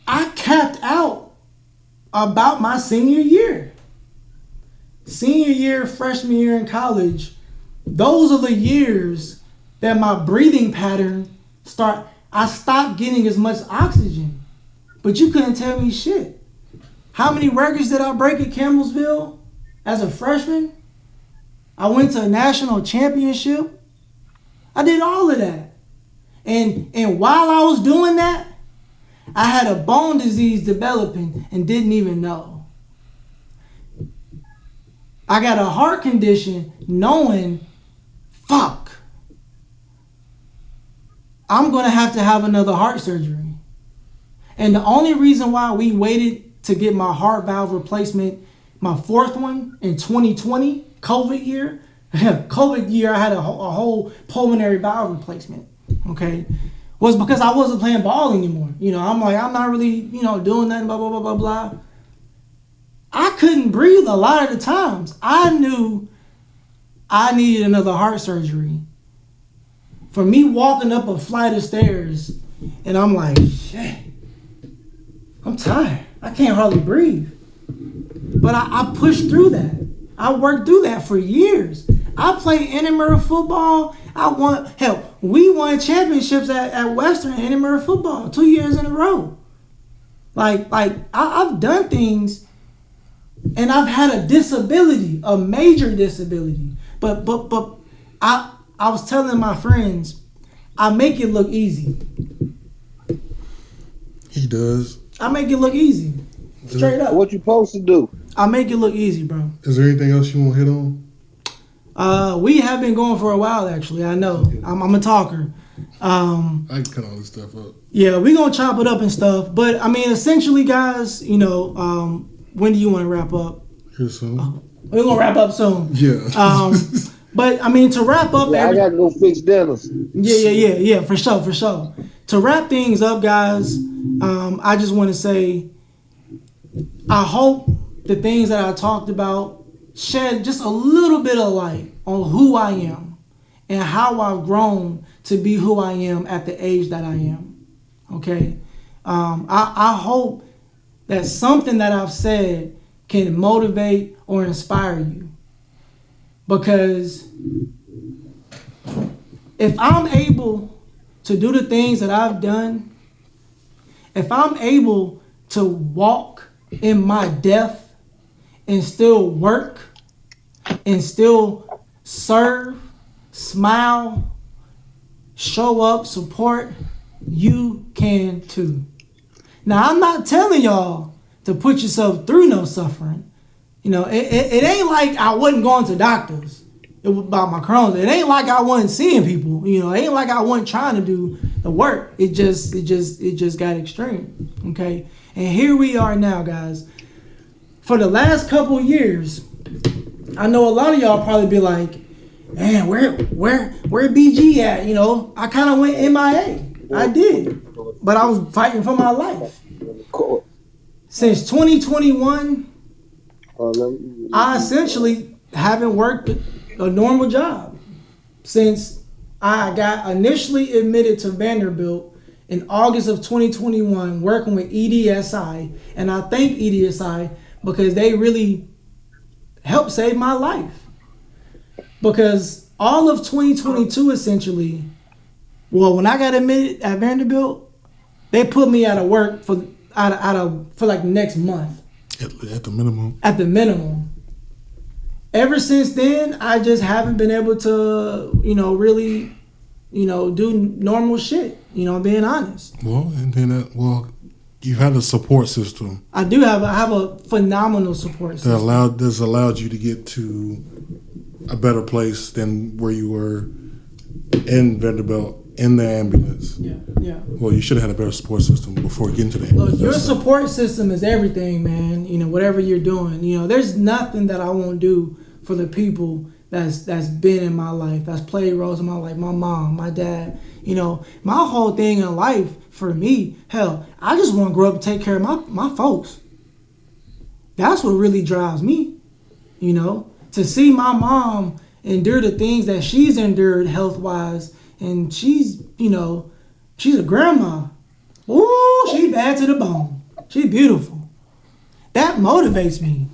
I capped out about my senior year. Senior year, freshman year in college, those are the years that my breathing pattern I stopped getting as much oxygen. But you couldn't tell me shit. How many records did I break at Campbellsville as a freshman? I went to a national championship. I did all of that. And while I was doing that, I had a bone disease developing and didn't even know. I got a heart condition knowing, fuck, I'm going to have another heart surgery. And the only reason why we waited to get my heart valve replacement, my fourth one in 2020, COVID year, COVID year, I had a whole pulmonary valve replacement. Okay, was because I wasn't playing ball anymore. You know, I'm like, I'm not really, you know, doing nothing. Blah blah blah blah blah. I couldn't breathe a lot of the times. I knew I needed another heart surgery. For me walking up a flight of stairs, and I'm like, shit, I'm tired. I can't hardly breathe. But I pushed through that. I worked through that for years. I played intramural football. We won championships at Western intramural football 2 years in a row. I've done things, and I've had a disability, a major disability. But I was telling my friends, I make it look easy. He does. I make it look easy. Straight up. What you supposed to do? I make it look easy, bro. Is there anything else you want to hit on? We have been going for a while, actually. I know. I'm a talker. I can cut all this stuff up. Yeah, we're going to chop it up and stuff. But, I mean, essentially, guys, you know, when do you want to wrap up? Here soon. We're going to wrap up soon. Yeah. But, I mean, to wrap up... I got to go fix dinners. Yeah, for sure. To wrap things up, guys, I just want to say, I hope the things that I talked about shed just a little bit of light on who I am and how I've grown to be who I am at the age that I am. Okay? I hope that something that I've said can motivate or inspire you. Because if I'm able to do the things that I've done, if I'm able to walk in my death and still work and still serve, smile, show up, support, you can too. Now, I'm not telling y'all to put yourself through no suffering. You know, it ain't like I wasn't going to doctors about my Crohn's. It ain't like I wasn't seeing people. You know, it ain't like I wasn't trying to do the work. It just got extreme. Okay, and here we are now, guys. For the last couple of years, I know a lot of y'all probably be like, man, where BG at? You know, I kind of went MIA. I did, but I was fighting for my life. Since 2021, I essentially haven't worked a normal job since I got initially admitted to Vanderbilt in August of 2021, working with EDSI, and I thank EDSI because they really helped save my life. Because all of 2022, essentially, well, when I got admitted at Vanderbilt, they put me out of work for like next month. At the minimum. At the minimum. Ever since then, I just haven't been able to, you know, really, you know, do normal shit. You know, being honest. Well, and then you had a support system. I have a phenomenal support system. That's allowed you to get to a better place than where you were in Vanderbilt in the ambulance. Yeah. Well, you should have had a better support system before getting to the ambulance. Look, your support system is everything, man. You know, whatever you're doing. You know, there's nothing that I won't do for the people that's been in my life, that's played roles in my life. My mom, my dad. You know, my whole thing in life for me, hell, I just want to grow up and take care of my folks. That's what really drives me. You know, to see my mom endure the things that she's endured health-wise. And she's, you know, she's a grandma. Ooh, she bad to the bone. She beautiful. That motivates me.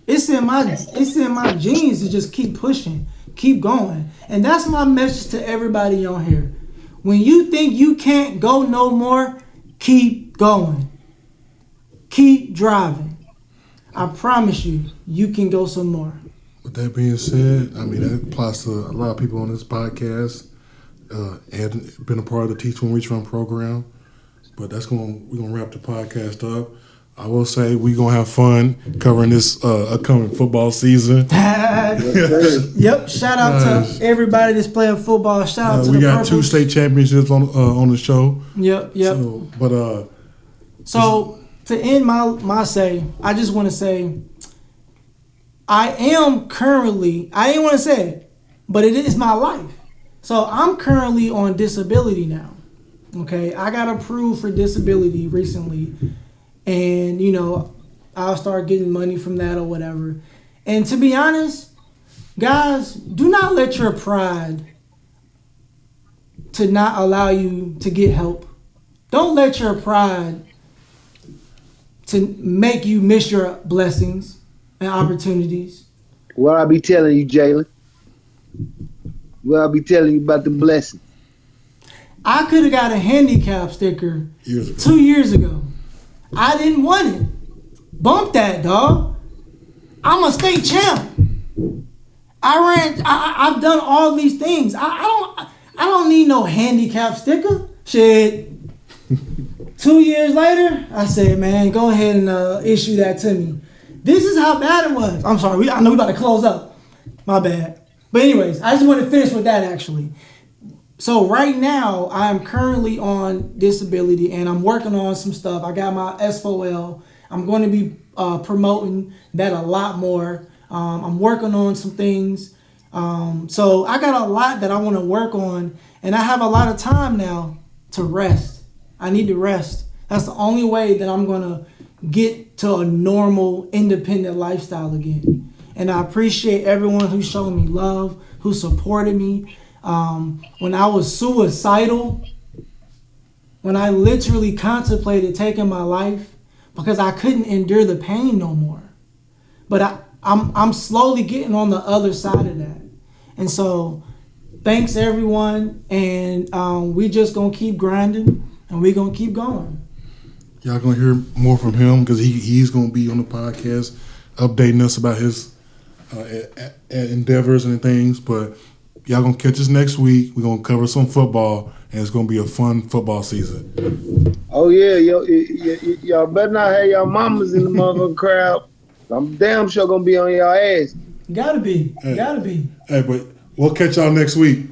It's in my genes to just keep pushing, keep going. And that's my message to everybody on here. When you think you can't go no more, keep going. Keep driving. I promise you, you can go some more. With that being said, I mean, that applies to a lot of people on this podcast. And been a part of the Teach One Reach Run program, but we're gonna wrap the podcast up. I will say we're gonna have fun covering this upcoming football season. Yep. Shout out to everybody that's playing football. Shout out to we the got Purples. 2 state championships on the show. Yep. So to end my say, I just want to say, I am currently, I didn't want to say it, but it is my life. So I'm currently on disability now. Okay, I got approved for disability recently, and I'll start getting money from that or whatever. And to be honest, guys, do not let your pride to not allow you to get help. Don't let your pride to make you miss your blessings and opportunities. What I be telling you, Jalen? What I be telling you about the blessing? I could have got a handicap sticker 2 years ago. I didn't want it. Bump that, dog. I'm a state champ. I've done all these things. I don't need no handicap sticker. Shit. 2 years later, I said, man, go ahead and issue that to me. This is how bad it was. I'm sorry. I know we about to close up. My bad. But anyways, I just want to finish with that actually. So right now, I'm currently on disability and I'm working on some stuff. I got my S4L. I'm going to be promoting that a lot more. I'm working on some things. So I got a lot that I want to work on, and I have a lot of time now to rest. I need to rest. That's the only way that I'm going to get to a normal, independent lifestyle again. And I appreciate everyone who showed me love, who supported me. When I was suicidal, when I literally contemplated taking my life because I couldn't endure the pain no more. But I'm slowly getting on the other side of that. And so thanks everyone. And we just going to keep grinding and we're going to keep going. Y'all going to hear more from him because he's going to be on the podcast updating us about his endeavors and things. But y'all going to catch us next week. We're going to cover some football, and it's going to be a fun football season. Oh, yeah. Y'all better not have y'all mamas in the motherfucking crowd. I'm damn sure going to be on y'all ass. Gotta be. Hey, but we'll catch y'all next week.